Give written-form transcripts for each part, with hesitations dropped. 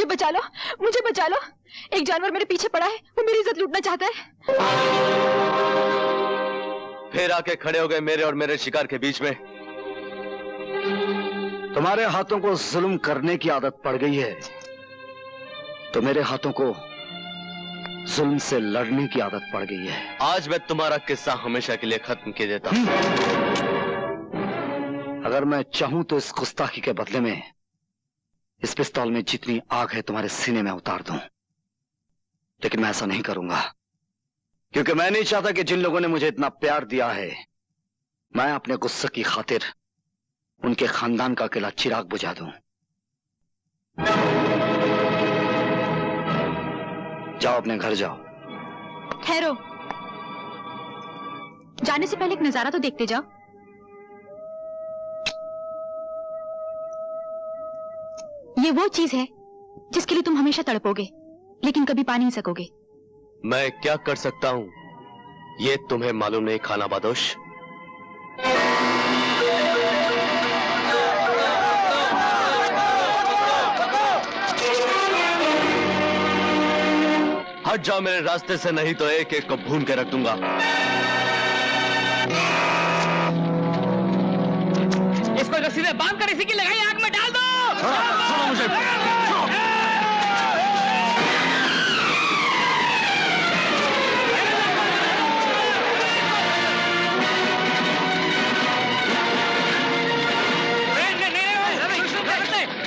बचा लो, मुझे बचा लो। एक जानवर मेरे पीछे पड़ा है, वो मेरी इज्जत लूटना चाहता है। फिर आके खड़े हो गए मेरे और मेरे शिकार के बीच में। तुम्हारे हाथों को जुल्म करने की आदत पड़ गई है, तो मेरे हाथों को जुल्म से लड़ने की आदत पड़ गई है। आज मैं तुम्हारा किस्सा हमेशा के लिए खत्म कर देता हूं। अगर मैं चाहूं तो इस गुस्ताखी के बदले में इस पिस्तौल में जितनी आग है तुम्हारे सीने में उतार दूं, लेकिन मैं ऐसा नहीं करूंगा, क्योंकि मैं नहीं चाहता कि जिन लोगों ने मुझे इतना प्यार दिया है, मैं अपने गुस्से की खातिर उनके खानदान का अकेला चिराग बुझा दूं। जाओ, अपने घर जाओ। ठहरो, जाने से पहले एक नजारा तो देखते जाओ। ये वो चीज है जिसके लिए तुम हमेशा तड़पोगे, लेकिन कभी पा नहीं सकोगे। मैं क्या कर सकता हूं ये तुम्हें मालूम नहीं, खाना बादोश। हट जाओ मेरे रास्ते से, नहीं तो एक एक को भून के रख दूंगा। इसको रस्सी में बांध कर इसी की लगाई आग में डाल दो। सुनो मुझे।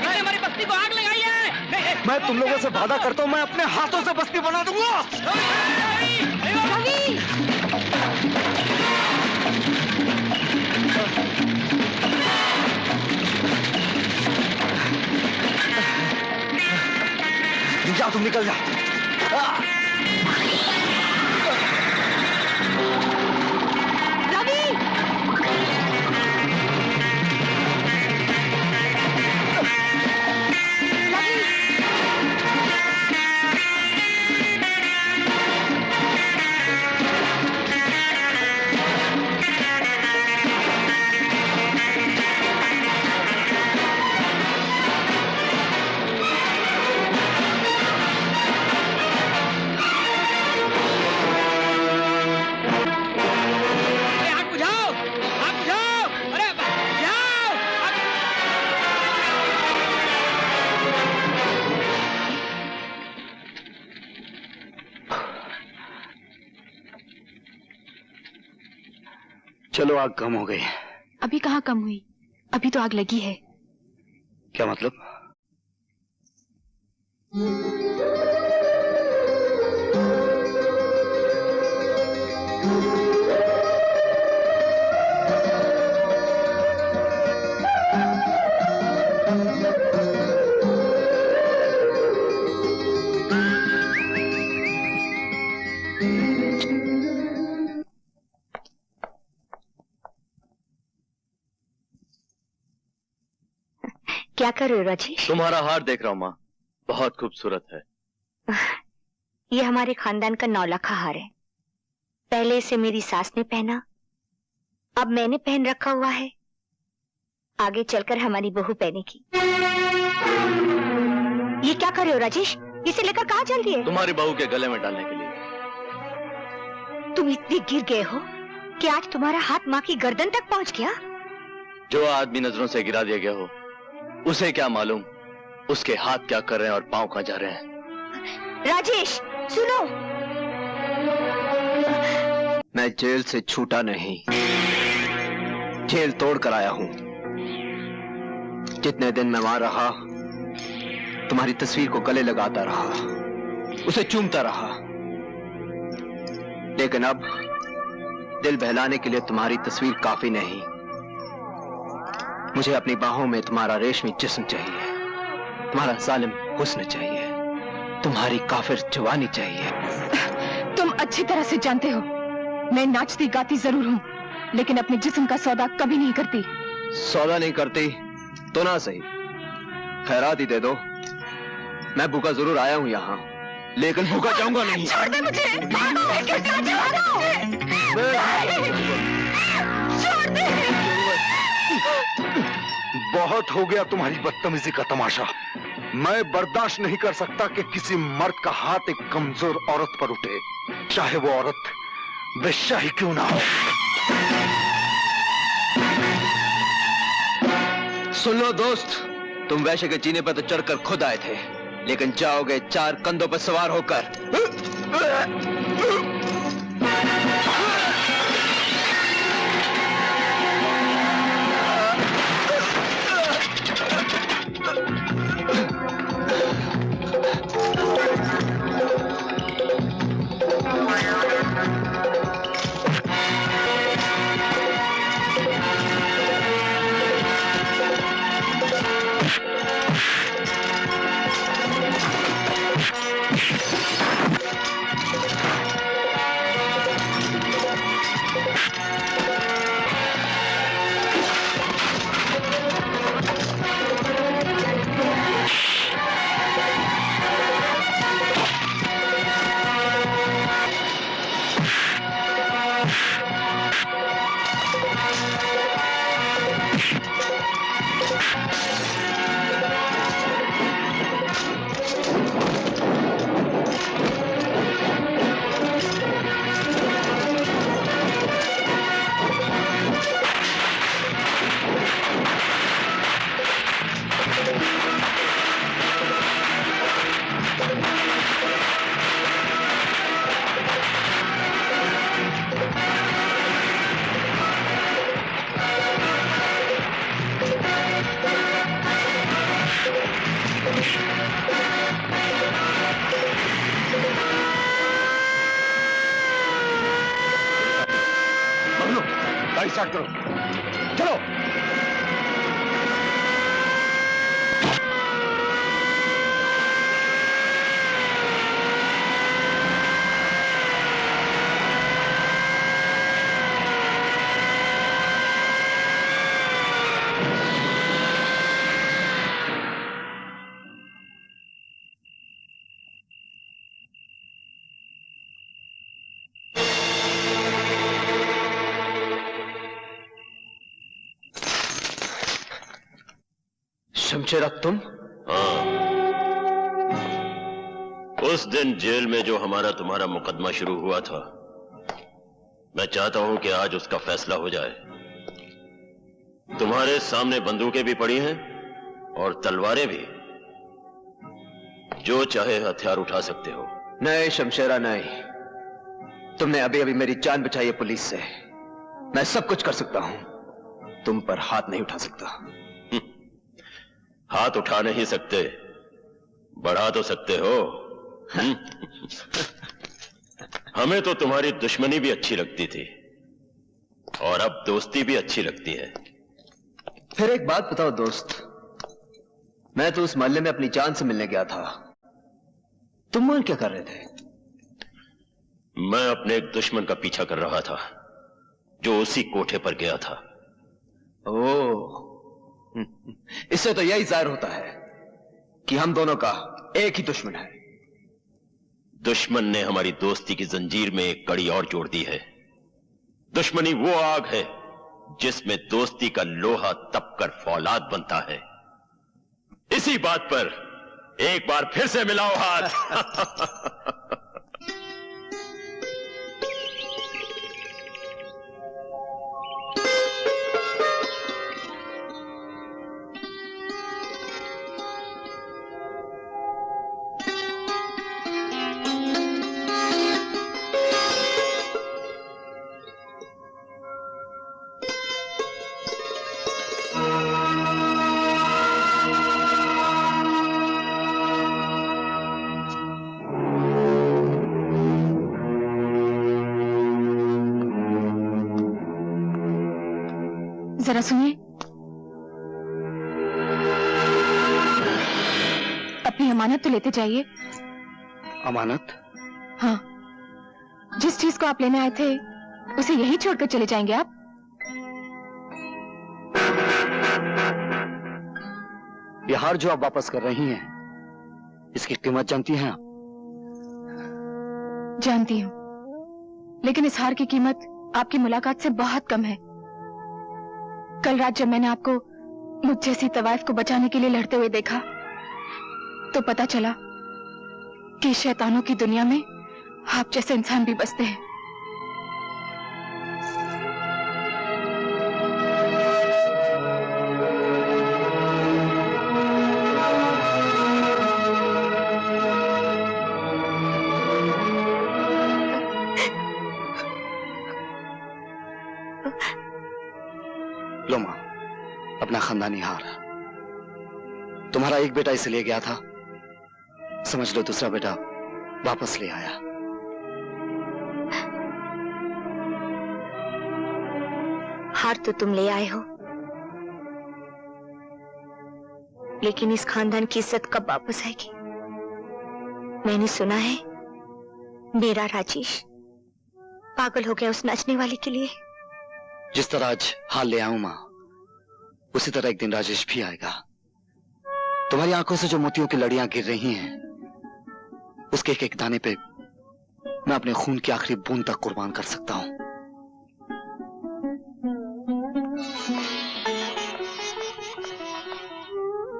हमारी बस्ती को आग लगाई है। मैं तुम लोगों से वादा करता हूं, मैं अपने हाथों से बस्ती बना दूंगा। रवि! जा, तुम निकल जा। रवि! चलो, आग कम हो गई। अभी कहाँ कम हुई, अभी तो आग लगी है। क्या मतलब? क्या कर रहे हो राजेश? तुम्हारा हार देख रहा हूं माँ, बहुत खूबसूरत है। ये हमारे खानदान का 9 लाख हार है। पहले इसे मेरी सास ने पहना, अब मैंने पहन रखा हुआ है, आगे चलकर हमारी बहू पहनेगी। ये क्या कर रहे हो राजेश? इसे लेकर कहाँ चल रही है? तुम्हारी बहू के गले में डालने के लिए। तुम इतने गिर गए हो कि आज तुम्हारा हाथ माँ की गर्दन तक पहुँच गया। जो आदमी नजरों से गिरा दिया गया हो, उसे क्या मालूम उसके हाथ क्या कर रहे हैं और पांव कहां जा रहे हैं। राजेश सुनो, मैं जेल से छूटा नहीं, जेल तोड़ कर आया हूं। जितने दिन मैं वहां रहा, तुम्हारी तस्वीर को गले लगाता रहा, उसे चूमता रहा, लेकिन अब दिल बहलाने के लिए तुम्हारी तस्वीर काफी नहीं। मुझे अपनी बाहों में तुम्हारा रेशमी जिस्म चाहिए, तुम्हारा जालिम हुस्न चाहिए, तुम्हारी काफिर जवानी चाहिए। तुम अच्छी तरह से जानते हो मैं नाचती गाती जरूर हूँ, लेकिन अपने जिस्म का सौदा कभी नहीं करती। सौदा नहीं करती तो ना सही, खैरात ही दे दो। मैं भूखा जरूर आया हूँ यहाँ, लेकिन भूखा जाऊंगा नहीं। छोड़ दे मुझे, छोड़ दे। बहुत हो गया तुम्हारी बदतमीजी का तमाशा। मैं बर्दाश्त नहीं कर सकता कि किसी मर्द का हाथ एक कमजोर औरत पर उठे, चाहे वो औरत वेश्या ही क्यों ना हो। सुन लो दोस्त, तुम वैश्य के जीने पर तो चढ़कर खुद आए थे, लेकिन जाओगे 4 कंधों पर सवार होकर। गाड़ी स्टार्ट करो, चलो। शमशेरा तुम? हाँ, उस दिन जेल में जो हमारा तुम्हारा मुकदमा शुरू हुआ था, मैं चाहता हूं कि आज उसका फैसला हो जाए। तुम्हारे सामने बंदूकें भी पड़ी हैं और तलवारें भी, जो चाहे हथियार उठा सकते हो। नहीं शमशेरा नहीं, तुमने अभी अभी मेरी जान बचाई है पुलिस से। मैं सब कुछ कर सकता हूं, तुम पर हाथ नहीं उठा सकता। हाथ उठा नहीं सकते, बढ़ा तो सकते हो। हमें तो तुम्हारी दुश्मनी भी अच्छी लगती थी और अब दोस्ती भी अच्छी लगती है। फिर एक बात बताओ दोस्त, मैं तो उस मोहल्ले में अपनी जान से मिलने गया था, तुम वहां क्या कर रहे थे? मैं अपने एक दुश्मन का पीछा कर रहा था जो उसी कोठे पर गया था। ओह, इससे तो यही जाहिर होता है कि हम दोनों का एक ही दुश्मन है। दुश्मन ने हमारी दोस्ती की जंजीर में एक कड़ी और जोड़ दी है। दुश्मनी वो आग है जिसमें दोस्ती का लोहा तपकर फौलाद बनता है। इसी बात पर एक बार फिर से मिलाओ हाथ। जरा सुनिए, अपनी अमानत तो लेते जाइए। अमानत? हाँ, जिस चीज को आप लेने आए थे उसे यही छोड़कर चले जाएंगे आप? ये हार जो आप वापस कर रही हैं, इसकी कीमत जानती हैं आप? जानती हूँ, लेकिन इस हार की कीमत आपकी मुलाकात से बहुत कम है। कल रात जब मैंने आपको मुझ जैसी तवाइफ को बचाने के लिए लड़ते हुए देखा तो पता चला कि शैतानों की दुनिया में आप जैसे इंसान भी बसते हैं। लो मां, अपना खानदानी हार। तुम्हारा एक बेटा इसे ले गया था, समझ लो दूसरा बेटा वापस ले आया। हार तो तुम ले आए हो, लेकिन इस खानदान की इज्जत कब वापस आएगी? मैंने सुना है मेरा राजेश पागल हो गया उस नाचने वाले के लिए। जिस तरह आज हाल ले आऊं मां, उसी तरह एक दिन राजेश भी आएगा। तुम्हारी आंखों से जो मोतियों की लड़ियां गिर रही हैं, उसके एक एक दाने पे मैं अपने खून की आखिरी बूंद तक कुर्बान कर सकता हूं।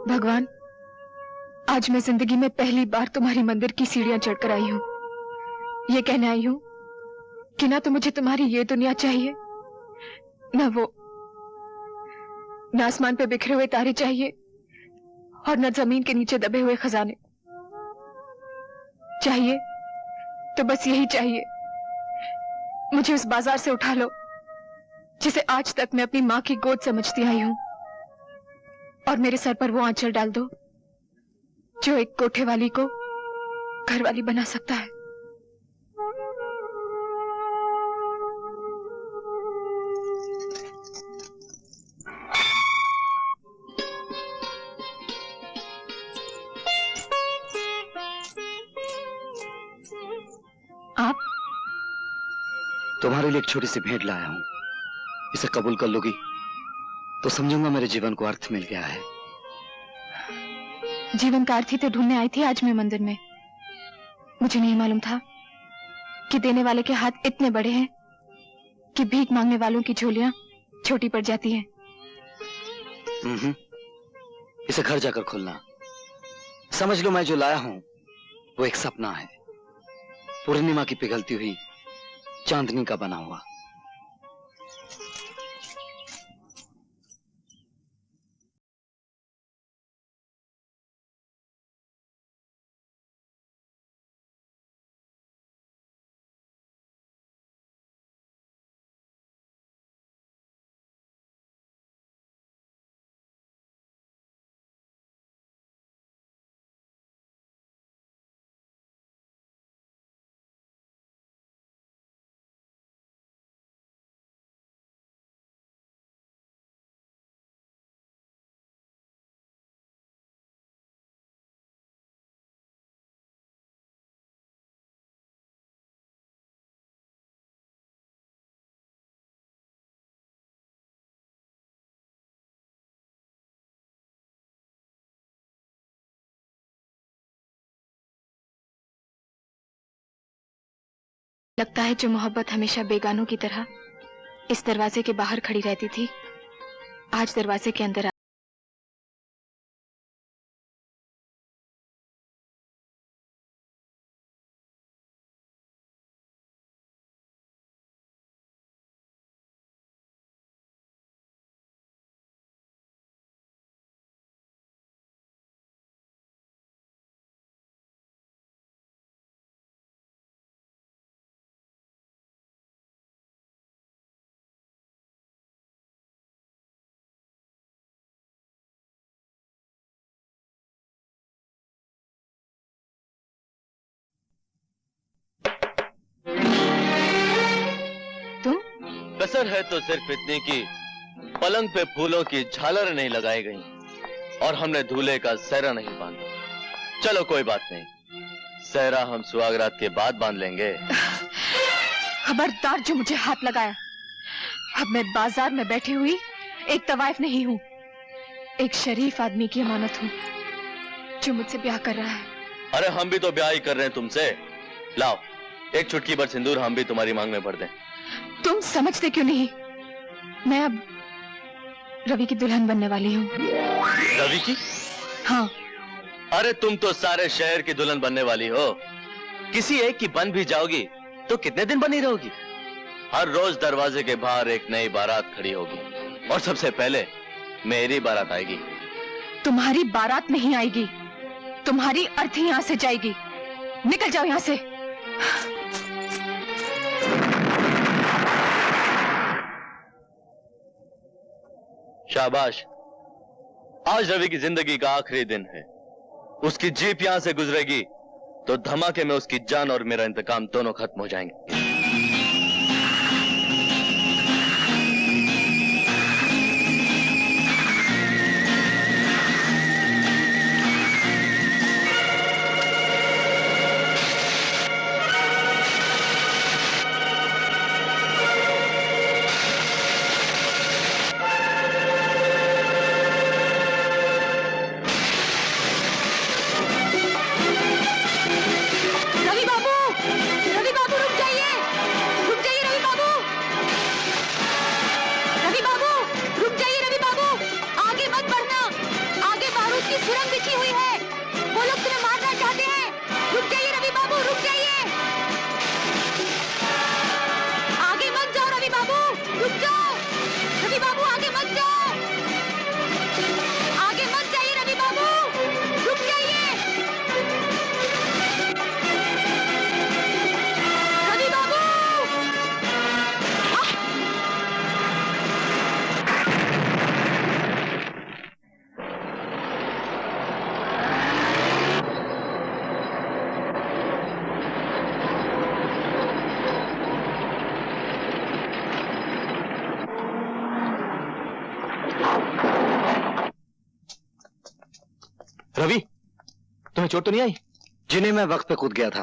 भगवान, आज मैं जिंदगी में पहली बार तुम्हारी मंदिर की सीढ़ियां चढ़कर आई हूं। ये कहने आई हूं कि ना तो मुझे तुम्हारी ये दुनिया चाहिए, न आसमान पे बिखरे हुए तारे चाहिए, और न जमीन के नीचे दबे हुए खजाने। चाहिए तो बस यही चाहिए, मुझे उस बाजार से उठा लो जिसे आज तक मैं अपनी मां की गोद समझती आई हूं, और मेरे सर पर वो आंचल डाल दो जो एक कोठे वाली को घर वाली बना सकता है। आप? तुम्हारे लिए एक छोटी सी भेंट लाया हूं, इसे कबूल कर लोगी तो समझूंगा मेरे जीवन को अर्थ मिल गया है। जीवन का अर्थ ही तो ढूंढने आई थी आज मैं मंदिर में। मुझे नहीं मालूम था कि देने वाले के हाथ इतने बड़े हैं कि भीख मांगने वालों की झोलियां छोटी पड़ जाती हैं। इसे घर जाकर खोलना। समझ लो मैं जो लाया हूं वो एक सपना है, पूर्णिमा की पिघलती हुई चांदनी का बना हुआ। लगता है जो मोहब्बत हमेशा बेगानों की तरह इस दरवाजे के बाहर खड़ी रहती थी, आज दरवाजे के अंदर कसर है तो सिर्फ इतनी की पलंग पे फूलों की झालर नहीं लगाई गई और हमने दूल्हे का सहरा नहीं बांधा। चलो कोई बात नहीं, सहरा हम सुहागरात के बाद बांध लेंगे। खबरदार जो मुझे हाथ लगाया। अब मैं बाजार में बैठी हुई एक तवाइफ नहीं हूँ, एक शरीफ आदमी की अमानत हूँ जो मुझसे ब्याह कर रहा है। अरे हम भी तो ब्याह ही कर रहे हैं तुमसे। लाओ एक चुटकी भर सिंदूर हम भी तुम्हारी मांग में भर दें। तुम समझते क्यों नहीं? मैं अब रवि की दुल्हन बनने वाली हूँ। रवि की? हाँ। अरे तुम तो सारे शहर की दुल्हन बनने वाली हो। किसी एक की बन भी जाओगी तो कितने दिन बनी रहोगी? हर रोज दरवाजे के बाहर एक नई बारात खड़ी होगी और सबसे पहले मेरी बारात आएगी। तुम्हारी बारात नहीं आएगी, तुम्हारी अर्थी यहाँ से जाएगी। निकल जाओ यहाँ से। शाबाश, आज रवि की जिंदगी का आखिरी दिन है। उसकी जीप यहां से गुजरेगी तो धमाके में उसकी जान और मेरा इंतकाम दोनों खत्म हो जाएंगे। रवि, तुम्हें चोट तो नहीं आई? जिन्हें मैं वक्त पे कूद गया था,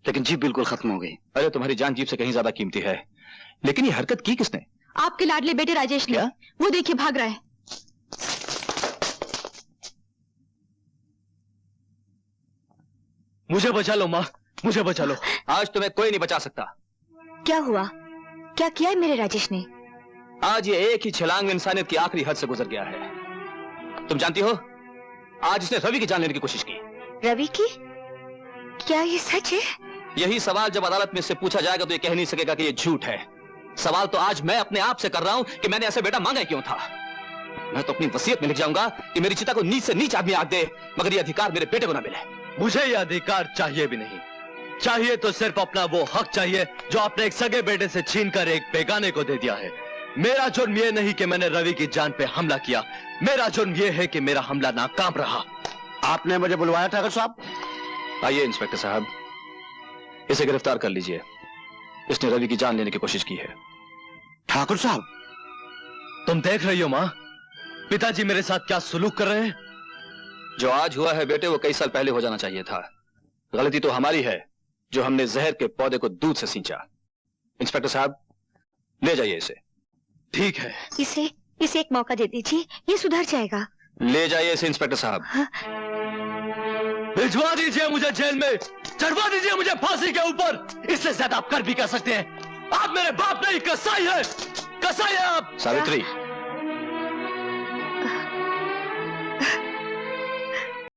लेकिन जीप बिल्कुल खत्म हो गई। अरे तुम्हारी जान जीप से कहीं ज्यादा कीमती है। लेकिन ये हरकत की किसने? आपके लाडले बेटे राजेश ने। वो देखिए भाग रहा है। मुझे बचा लो माँ, मुझे बचा लो। आज तुम्हें कोई नहीं बचा सकता। क्या हुआ? क्या किया है मेरे राजेश ने? आज ये एक ही छलांग में इंसानियत की आखिरी हद से गुजर गया है। तुम जानती हो, आज इसने रवि की जान लेने की कोशिश की। रवि की? क्या ये सच है? यही सवाल जब अदालत में इससे पूछा जाएगा तो ये कह नहीं सकेगा कि ये झूठ है। सवाल तो आज मैं अपने आप से कर रहा हूं कि मैंने ऐसे बेटा मांगा क्यों था। मैं तो अपनी वसीयत में लिख जाऊंगा कि मेरी चिता को नीच से नीच आदमी आग दे, मगर ये अधिकार मेरे बेटे को ना मिले। मुझे ये अधिकार चाहिए भी नहीं। चाहिए तो सिर्फ अपना वो हक चाहिए जो आपने एक सगे बेटे से छीनकर एक बेगाने को दे दिया है। मेरा जुर्म ये नहीं कि मैंने रवि की जान पे हमला किया, मेरा जुर्म ये है कि मेरा हमला नाकाम रहा। आपने मुझे बुलवाया था साहब? आइए इंस्पेक्टर साहब, इसे गिरफ्तार कर लीजिए। इसने रवि की जान लेने की कोशिश की है। ठाकुर साहब, तुम देख रही हो माँ, पिताजी मेरे साथ क्या सुलूक कर रहे हैं। जो आज हुआ है बेटे, वो कई साल पहले हो जाना चाहिए था। गलती तो हमारी है जो हमने जहर के पौधे को दूध से सींचा। इंस्पेक्टर साहब, ले जाइए इसे। ठीक है। इसे एक मौका दे दीजिए, ये सुधर जाएगा। ले जाइए इसे इंस्पेक्टर साहब। भिजवा दीजिए मुझे जेल में, चढ़वा दीजिए मुझे फांसी के ऊपर। इससे ज्यादा आप कर भी कर सकते हैं। आप मेरे बाप नहीं, कसाई है, कसाई है आप। सावित्री,